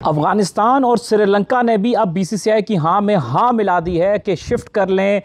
अफगानिस्तान और श्रीलंका ने भी अब बीसीसीआई की हाँ में हाँ मिला दी है कि शिफ्ट कर लें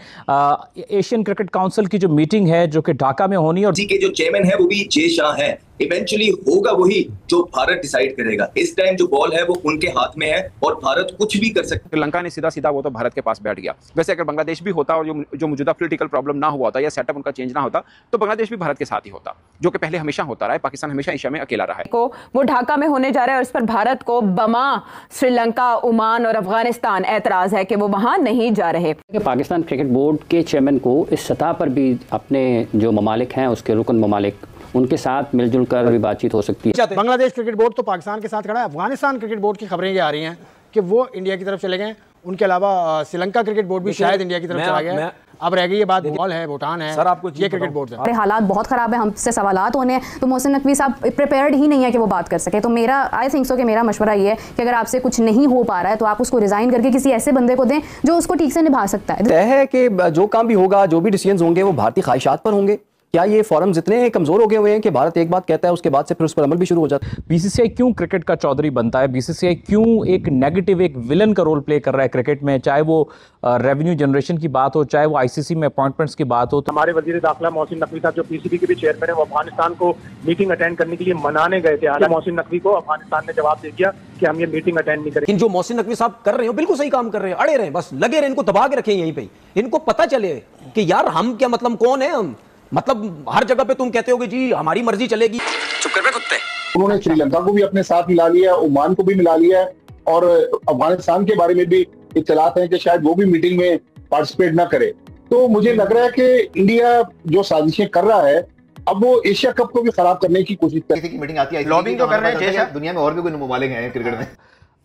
एशियन क्रिकेट काउंसिल की जो मीटिंग है जो कि ढाका में होनी है, और जी के जो चेयरमैन है वो भी जय शाह है। इवेंचुअली होगा वही जो भारत डिसाइड करेगा। इस टाइम जो बॉल है वो उनके हाथ में है और भारत कुछ भी कर सकता है। श्रीलंका ने सीधा सीधा वो तो भारत के पास बैठ गया। वैसे अगर बांग्लादेश भी होता और जो मौजूदा पॉलिटिकल प्रॉब्लम ना हुआ होता या सेटअप उनका चेंज ना होता तो बांग्लादेश भी भारत के साथ ही होता, जो कि पहले हमेशा होता रहा है। पाकिस्तान हमेशा एशिया में अकेला रहा है। को वो ढाका में होने जा रहा है और इस पर भारत को बमा श्रीलंका, ओमान और अफगानिस्तान ऐतराज है कि वो वहां नहीं जा रहे। पाकिस्तान क्रिकेट बोर्ड के चेयरमैन को इस सतह पर भी अपने जो ममालिक हैं उसके रुकन ममालिक उनके साथ मिलजुल कर भी बातचीत हो सकती है। बांग्लादेश क्रिकेट बोर्ड तो पाकिस्तान के साथ खड़ा है। अफगानिस्तान क्रिकेट बोर्ड की खबरें ये आ रही हैं कि वो इंडिया की तरफ चले गए। उनके अलावा श्रीलंका क्रिकेट बोर्ड भी शायद इंडिया की तरफ चला गया। अब रह गई ये बात, बंगाल है, भूटान है, सर आपको ये क्रिकेट बोर्ड है। हालात बहुत खराब है, हमसे सवालात होने हैं, तो मोहसिन नकवी साहब प्रिपेयर्ड ही नहीं है कि वो बात कर सके। तो मेरा आई थिंक सो कि मेरा मशवरा ये है कि अगर आपसे कुछ नहीं हो पा रहा है तो आप उसको रिजाइन करके किसी ऐसे बंदे को दें जो उसको ठीक से निभा सकता है। तय है कि जो काम भी होगा, जो भी डिसीजंस होंगे वो भारतीय ख्वाहिशात पर होंगे। क्या ये फॉरम्स इतने कमजोर हो गए हुए हैं कि भारत एक बात कहता है उसके बाद से फिर उस पर अमल भी शुरू हो जाता है? बीसीसीआई क्यों क्रिकेट का चौधरी बनता है? बीसीसीआई क्यों एक नेगेटिव, एक विलन का रोल प्ले कर रहा है क्रिकेट में? चाहे वो रेवेन्यू जनरेशन की बात हो, चाहे वो आईसीसी में अपॉइंटमेंट्स की बात हो। तो हमारे वजीर दाखिला मोहसिन नकवी साहब जो पीसीबी के भी चेयरमैन है, वो अफगानिस्तान को मीटिंग अटेंड करने के लिए मनाने गए थे। हालांकि मोहसिन नकवी को अफगानिस्तान ने जवाब दे दिया कि हम ये मीटिंग अटेंड नहीं करेंगे। जो मोहसिन नकवी साहब कर रहे हो बिल्कुल सही काम कर रहे हैं, अड़े रहे, बस लगे रहे, इनको दबा के रखें यहीं पे। इनको पता चले कि यार हम क्या, मतलब कौन है हम, मतलब हर जगह पे तुम कहते हो कि जी हमारी मर्जी चलेगी। चुप कर बे कुत्ते। उन्होंने श्रीलंका को भी अपने साथ मिला लिया, ओमान को भी मिला लिया है और अफगानिस्तान के बारे में भी इत्तलात हैं कि शायद वो भी मीटिंग में पार्टिसिपेट ना करे। तो मुझे लग रहा है कि इंडिया जो साजिशें कर रहा है अब वो एशिया कप को भी खराब करने की कोशिश कर रही है। मीटिंग आती है, लॉबिंग तो कर रहे हैं। दुनिया में और भी कोई ममालिक हैं क्रिकेट में।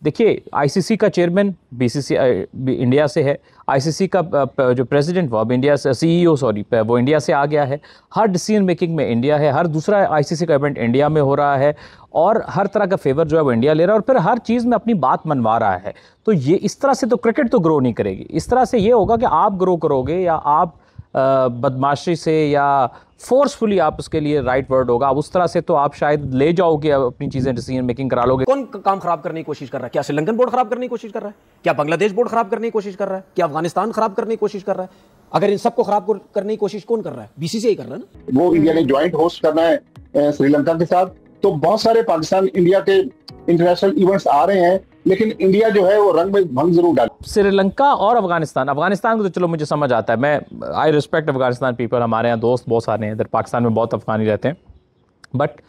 देखिए, आईसीसी का चेयरमैन बीसीसीआई इंडिया से है, आईसीसी का जो प्रेसिडेंट वो अब इंडिया से, सीईओ सॉरी वो इंडिया से आ गया है, हर डिसीजन मेकिंग में इंडिया है, हर दूसरा आईसीसी का इवेंट इंडिया में हो रहा है और हर तरह का फेवर जो है वो इंडिया ले रहा है और फिर हर चीज़ में अपनी बात मनवा रहा है। तो ये इस तरह से तो क्रिकेट तो ग्रो नहीं करेगी। इस तरह से ये होगा कि आप ग्रो करोगे या आप बदमाशी से या फोर्सफुली, आप उसके लिए राइट वर्ड होगा, अब उस तरह से तो आप शायद ले जाओगे अपनी चीजें, डिसीजन मेकिंग करा लोगे। कौन काम खराब करने की कोशिश कर रहा है? क्या श्रीलंकन बोर्ड खराब करने की कोशिश कर रहा है? क्या बांग्लादेश बोर्ड खराब करने की कोशिश कर रहा है? क्या अफगानिस्तान खराब करने की कोशिश कर रहा है? अगर इन सबको खराब करने की कोशिश कौन कर रहा है? बीसीसीआई कर रहा है ना। वो इंडिया ने ज्वाइंट होस्ट करना है श्रीलंका के साथ। तो बहुत सारे पाकिस्तान इंडिया के इंटरनेशनल इवेंट्स आ रहे हैं, लेकिन इंडिया जो है वो रंग में भंग जरूर डाले। श्रीलंका और अफगानिस्तान को तो चलो मुझे समझ आता है, मैं आई रिस्पेक्ट अफगानिस्तान पीपल, हमारे यहाँ दोस्त बहुत सारे हैं इधर, पाकिस्तान में बहुत अफगानी रहते हैं, बट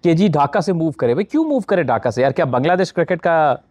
के जी ढाका से मूव करे, भाई क्यों मूव करे ढाका से यार? क्या बांग्लादेश क्रिकेट का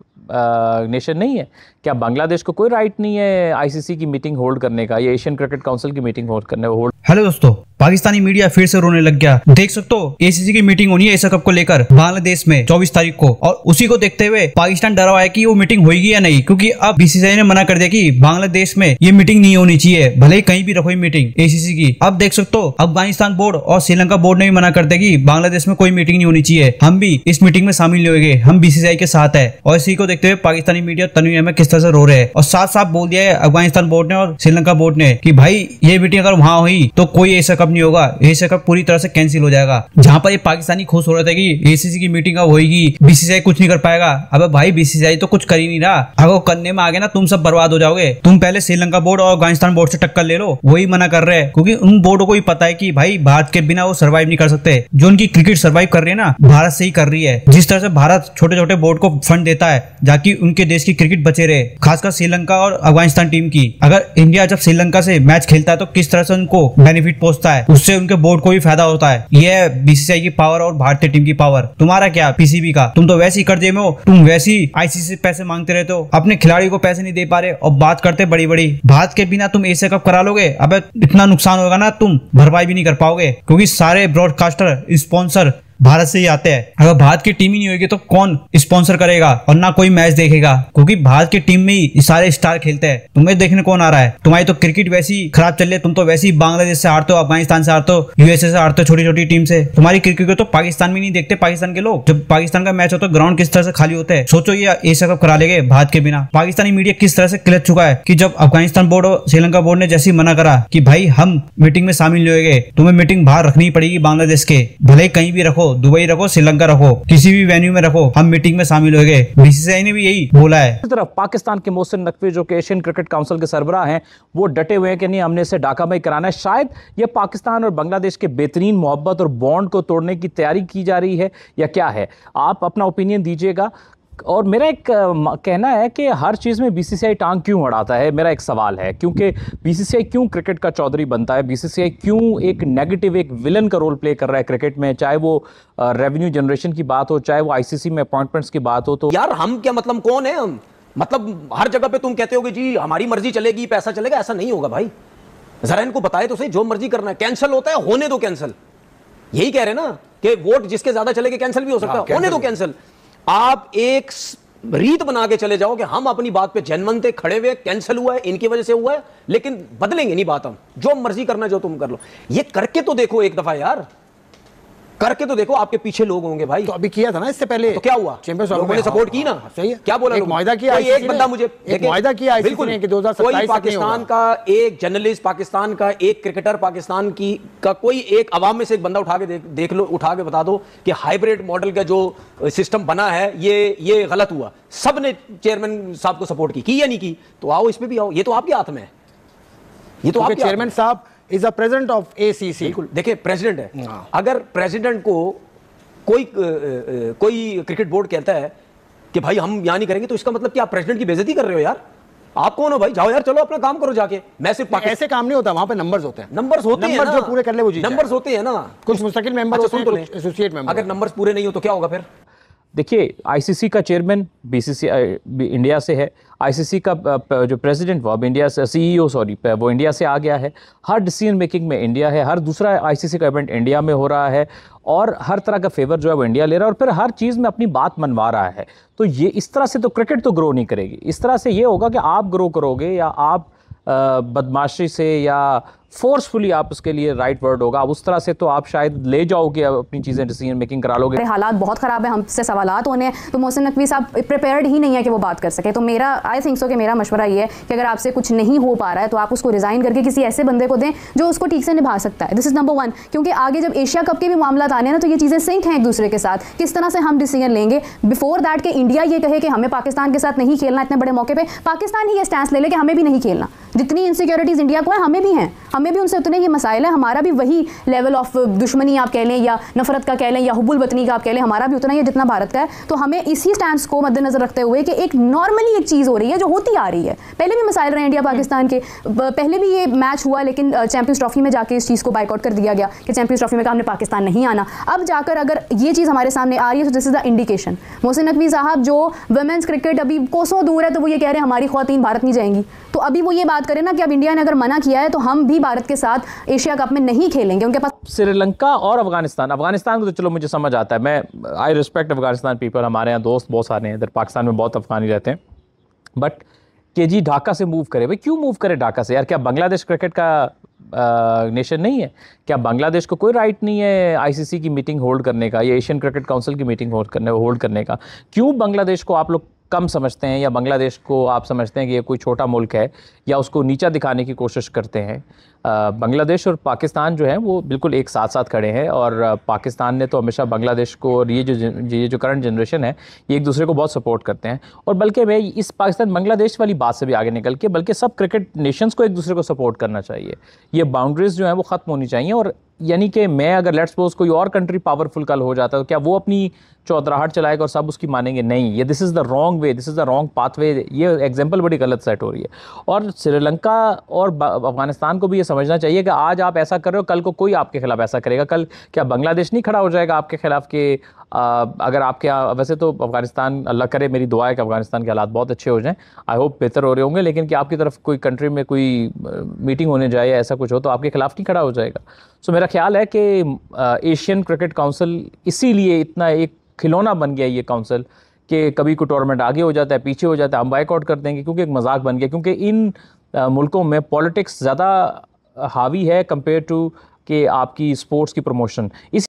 नेशन नहीं है? क्या बांग्लादेश को कोई राइट नहीं है आईसीसी की मीटिंग होल्ड करने का या एशियन क्रिकेट काउंसिल की मीटिंग होल्ड करने? हेलो दोस्तों, पाकिस्तानी मीडिया फिर से रोने लग गया। देख सकते हो एसीसी की मीटिंग होनी है एशिया कप को लेकर बांग्लादेश में 24 तारीख को, और उसी को देखते हुए पाकिस्तान डरा हुआ है कि वो मीटिंग होगी या नहीं, क्योंकि अब बीसीसीआई ने मना कर दिया कि बांग्लादेश में ये मीटिंग नहीं होनी चाहिए, भले ही कहीं भी रखो ये मीटिंग एसीसी की। अब देख सकते हो अफगानिस्तान बोर्ड और श्रीलंका बोर्ड ने भी मना कर दिया कि बांग्लादेश में कोई मीटिंग नहीं होनी चाहिए, हम भी इस मीटिंग में शामिल नहीं होंगे, हम बीसीसीआई के साथ है। और इसी को देखते हुए पाकिस्तानी मीडिया तनवीर में किस तरह से रो रहे हैं और साफ साफ बोल दिया है अफगानिस्तान बोर्ड ने और श्रीलंका बोर्ड ने कि भाई ये मीटिंग अगर वहां हुई तो कोई एशिया कप नहीं होगा, एशिया कप पूरी तरह से कैंसिल हो जाएगा। जहां पर ये पाकिस्तानी खुश हो रहे थे कि एसीसी की मीटिंग अब होगी, बीसीसीआई कुछ नहीं कर पाएगा। अब भाई बीसीसीआई तो कुछ कर ही नहीं रहा, अगर वो करने में आ गए ना तुम सब बर्बाद हो जाओगे। तुम पहले श्रीलंका बोर्ड और अफगानिस्तान बोर्ड से टक्कर ले लो, वही मना कर रहे हैं, क्योंकि उन बोर्डों को भी पता है कि भाई भारत के बिना वो सर्वाइव नहीं कर सकते। जो उनकी क्रिकेट सर्वाइव कर रही है ना, भारत से ही कर रही है। जिस तरह से भारत छोटे छोटे बोर्ड को फंड देता है ताकि उनके देश की क्रिकेट बचे रहे, खासकर श्रीलंका और अफगानिस्तान टीम की। अगर इंडिया जब श्रीलंका से मैच खेलता है तो किस तरह से उनको बेनिफिट पहुंचता है, उससे उनके बोर्ड को भी फायदा होता है। ये बीसीसीआई की पावर और भारतीय टीम की पावर। तुम्हारा क्या पीसीबी का, तुम तो वैसे ही कर्जे में हो, तुम वैसे ही आईसीसी से पैसे मांगते रहते हो, अपने खिलाड़ियों को पैसे नहीं दे पा रहे और बात करते बड़ी बड़ी। भारत के बिना तुम एशिया कप करा लोगे, अब इतना नुकसान होगा ना तुम भरपाई भी नहीं कर पाओगे, क्योंकि सारे ब्रॉडकास्टर स्पॉन्सर भारत से ही आते हैं। अगर भारत की टीम ही नहीं होगी तो कौन स्पॉन्सर करेगा और ना कोई मैच देखेगा, क्योंकि भारत की टीम में ही सारे स्टार खेलते हैं। तुम्हें देखने कौन आ रहा है? तुम्हारी तो क्रिकेट वैसी खराब चल रही है, तुम तो वैसे ही बांग्लादेश से हारते हो, अफगानिस्तान से हारते हो, यूएसए से हारते हो, छोटी छोटी टीम से। तुम्हारी क्रिकेट को तो पाकिस्तान में नहीं देखते पाकिस्तान के लोग। जब पाकिस्तान का मैच होता है ग्राउंड किस तरह से खाली होते हैं। सोचो ये एशिया कप करा लेंगे भारत के बिना। पाकिस्तानी मीडिया किस तरह से किलच चुका है कि जब अफगानिस्तान बोर्ड और श्रीलंका बोर्ड ने जैसे मना करा कि भाई हम मीटिंग में शामिल नहीं होंगे, तुम्हें मीटिंग बाहर रखनी पड़ेगी बांग्लादेश के, भले कहीं भी रखो, दुबई रखो, श्रीलंका रखो, किसी भी वेन्यू में रखो, हम मीटिंग में शामिल हो गए। बीसीसीआई ने भी यही बोला है। इस तरफ पाकिस्तान के मोहसिन नकवी जो कि एशियन क्रिकेट काउंसिल के सरबराह हैं, वो डटे हुए हैं कि नहीं, हमने इसे ढाका में कराना है। शायद ये पाकिस्तान और बांग्लादेश के बेहतरीन मोहब्बत और बॉन्ड को तोड़ने की तैयारी की जा रही है या क्या है? आप अपना ओपिनियन दीजिएगा। और मेरा एक कहना है कि हर चीज़ में बीसीसीआई टांग क्यों अड़ाता है, मेरा एक सवाल है। क्योंकि बीसीसीआई क्यों क्रिकेट का चौधरी बनता है? बीसीसीआई क्यों एक नेगेटिव, एक विलन का रोल प्ले कर रहा है क्रिकेट में? चाहे वो रेवेन्यू जनरेशन की बात हो, चाहे वो आईसीसी में अपॉइंटमेंट्स की बात हो। तो यार हम क्या मतलब कौन है हम? मतलब हर जगह पे तुम कहते हो कि जी हमारी मर्जी चलेगी, पैसा चलेगा। ऐसा नहीं होगा भाई, जरा इनको बताए तो सही। जो मर्जी करना है कैंसिल होता है, होने दो कैंसिल। यही कह रहे ना कि वोट जिसके ज्यादा चलेंगे कैंसिल भी हो सकता है, होने दो कैंसिल। आप एक रीत बना के चले जाओ कि हम अपनी बात पे जनमन थे, खड़े हुए, कैंसिल हुआ है, इनकी वजह से हुआ है, लेकिन बदलेंगे नहीं बात। हम जो मर्जी करना जो तुम कर लो। ये करके तो देखो एक दफा यार, करके तो देखो, आपके पीछे लोग होंगे भाई। तो अभी किया था ना इससे पहले, तो क्या हुआ? लोगों ने सपोर्ट की ना। सही है, क्या बोला? एक मुआहदा किया, एक बंदा मुझे एक मुआहदा किया बिल्कुल कि 2027 कोई पाकिस्तान का एक जर्नलिस्ट, पाकिस्तान का एक क्रिकेटर, पाकिस्तान की का कोई एक अवाम में से एक बंदा उठा के देख लो, उठा के बता दो कि हाइब्रिड मॉडल का जो सिस्टम बना है ये गलत हुआ। सब ने चेयरमैन साहब को सपोर्ट की या नहीं की? तो आओ इसमें भी आओ, ये तो आपके हाथ में है। ये तो आपके चेयरमैन साहब is the president of ACC. बिल्कुल, देखिए प्रेसिडेंट है। अगर प्रेसिडेंट को कोई क्रिकेट बोर्ड कहता है कि भाई हम यहां नहीं करेंगे, तो इसका मतलब कि आप प्रेसिडेंट की बेइज्जती कर रहे हो यार। आप कौन हो भाई? जाओ यार, चलो अपना काम करो जाके। मैं सिर्फ ऐसे काम नहीं होता, वहां पे नंबर्स होते हैं। नंबर्स होते हैं ना, जो पूरे कर ले वो जीत जाए। नंबर्स होते हैं ना, कुछ मुस्तकिल मेंबर होते हैं, कुछ एसोसिएट मेंबर। अगर नंबर्स पूरे नहीं हो तो क्या होगा फिर? देखिए, आईसीसी का चेयरमैन बीसीसीआई इंडिया से है, आईसीसी का जो प्रेसिडेंट वो अब इंडिया से, सीईओ सॉरी, वो इंडिया से आ गया है। हर डिसीजन मेकिंग में इंडिया है, हर दूसरा आईसीसी का इवेंट इंडिया में हो रहा है और हर तरह का फेवर जो है वो इंडिया ले रहा है और फिर हर चीज़ में अपनी बात मनवा रहा है। तो ये इस तरह से तो क्रिकेट तो ग्रो नहीं करेगी। इस तरह से ये होगा कि आप ग्रो करोगे या आप बदमाशी से या फोर्सफुली आप उसके लिए राइट वर्ड होगा, उस तरह से तो आप शायद ले जाओगे, अपनी चीज़ें डिसीजन मेकिंग करा लोगे। हालात बहुत ख़राब है, हमसे सवालात होने हैं, तो मोहसिन नकवी साहब प्रिपेयर्ड ही नहीं है कि वो बात कर सके। तो मेरा आई थिंक सो कि मेरा मशवरा ये है कि अगर आपसे कुछ नहीं हो पा रहा है तो आप उसको रिज़ाइन करके किसी ऐसे बंदे को दें जो उसको ठीक से निभा सकता है। This is number 1। क्योंकि आगे जब एशिया कप के भी मामला आने हैं ना, तो ये चीज़ें सिंक हैं एक दूसरे के साथ। किस तरह से हम डिसीजन लेंगे बिफोर दैट कि इंडिया ये कहे कि हमें पाकिस्तान के साथ नहीं खेलना, इतने बड़े मौके पर पाकिस्तान ही ये स्टैंस ले ले कि हमें भी नहीं खेलना। जितनी इनसिक्योरिटीज़ इंडिया को है, हमें भी हैं, हमें भी उनसे उतने ही मसाइल है। हमारा भी वही लेवल ऑफ दुश्मनी आप कह लें या नफरत का कह लें या हुब्बुल वतनी का आप कह लें, हमारा भी उतना ही है जितना भारत का है। तो हमें इसी स्टैंड को मद्देनजर रखते हुए कि एक नॉर्मली एक चीज़ हो रही है जो होती आ रही है। पहले भी मसाइल रहे इंडिया पाकिस्तान के, पहले भी ये मैच हुआ, लेकिन चैंपियंस ट्रॉफी में जाके इस चीज़ को बाइकआउट कर दिया गया कि चैंपियंस ट्रॉफी में हमने पाकिस्तान नहीं आना। अब जाकर अगर ये चीज़ हमारे सामने आ रही है तो this is the indication. Mohsin Naqvi साहब जो वुमेन्स क्रिकेट अभी कोसों दूर है, तो वो ये कह रहे हैं हमारी ख्वातीन भारत नहीं जाएंगी। तो अभी वो ये बात करें ना कि अब इंडिया ने अगर मना किया है तो हम भी भारत के साथ एशिया कप में नहीं खेलेंगे। उनके पास श्रीलंका और अफगानिस्तान को तो चलो मुझे समझ आता है, मैं आई रिस्पेक्ट अफगानिस्तान पीपल, हमारे यहाँ दोस्त बहुत सारे हैं इधर, पाकिस्तान में बहुत अफगानी रहते हैं। बट के जी ढाका से मूव करे, भाई क्यों मूव करे ढाका से यार? क्या बांग्लादेश क्रिकेट का नेशन नहीं है? क्या बांग्लादेश को कोई राइट नहीं है आईसीसी की मीटिंग होल्ड करने का या एशियन क्रिकेट काउंसिल की मीटिंग होल्ड करने का? क्यों बांग्लादेश को आप लोग कम समझते हैं या बांग्लादेश को आप समझते हैं कि ये कोई छोटा मुल्क है या उसको नीचा दिखाने की कोशिश करते हैं? बांग्लादेश और पाकिस्तान जो है वो बिल्कुल एक साथ साथ खड़े हैं और पाकिस्तान ने तो हमेशा बांग्लादेश को और ये जो करंट जनरेशन है ये एक दूसरे को बहुत सपोर्ट करते हैं। और बल्कि मैं इस पाकिस्तान बांग्लादेश वाली बात से भी आगे निकल के बल्कि सब क्रिकेट नेशंस को एक दूसरे को सपोर्ट करना चाहिए। ये बाउंड्रीज जो हैं वो ख़त्म होनी चाहिए। और यानी कि मैं अगर लेट्स सपोज कोई और कंट्री पावरफुल कल हो जाता है तो क्या वो अपनी चौधराहट चलाएगा और सब उसकी मानेंगे? नहीं, ये this is the wrong way, this is the wrong pathway. ये एग्जांपल बड़ी गलत सेट हो रही है। और श्रीलंका और अफगानिस्तान को भी ये समझना चाहिए कि आज आप ऐसा कर रहे हो, कल को कोई आपके खिलाफ ऐसा करेगा। कल क्या बांग्लादेश नहीं खड़ा हो जाएगा आपके खिलाफ कि अगर आपके वैसे तो अफगानिस्तान, अल्लाह करे, मेरी दुआ है कि अफगानिस्तान के हालात बहुत अच्छे हो जाएं, आई होप बेहतर हो रहे होंगे, लेकिन कि आपकी तरफ कोई कंट्री में कोई मीटिंग होने जाए या ऐसा कुछ हो तो आपके खिलाफ नहीं खड़ा हो जाएगा। सो मेरा ख्याल है कि एशियन क्रिकेट काउंसिल इसीलिए इतना एक खिलौना बन गया ये काउंसिल कि कभी कोई टूर्नामेंट आगे हो जाता है, पीछे हो जाता है, हम बाइकआउट कर देंगे, क्योंकि एक मजाक बन गया। क्योंकि इन मुल्कों में पॉलिटिक्स ज़्यादा हावी है कंपेयर टू कि आपकी स्पोर्ट्स की प्रमोशन। इस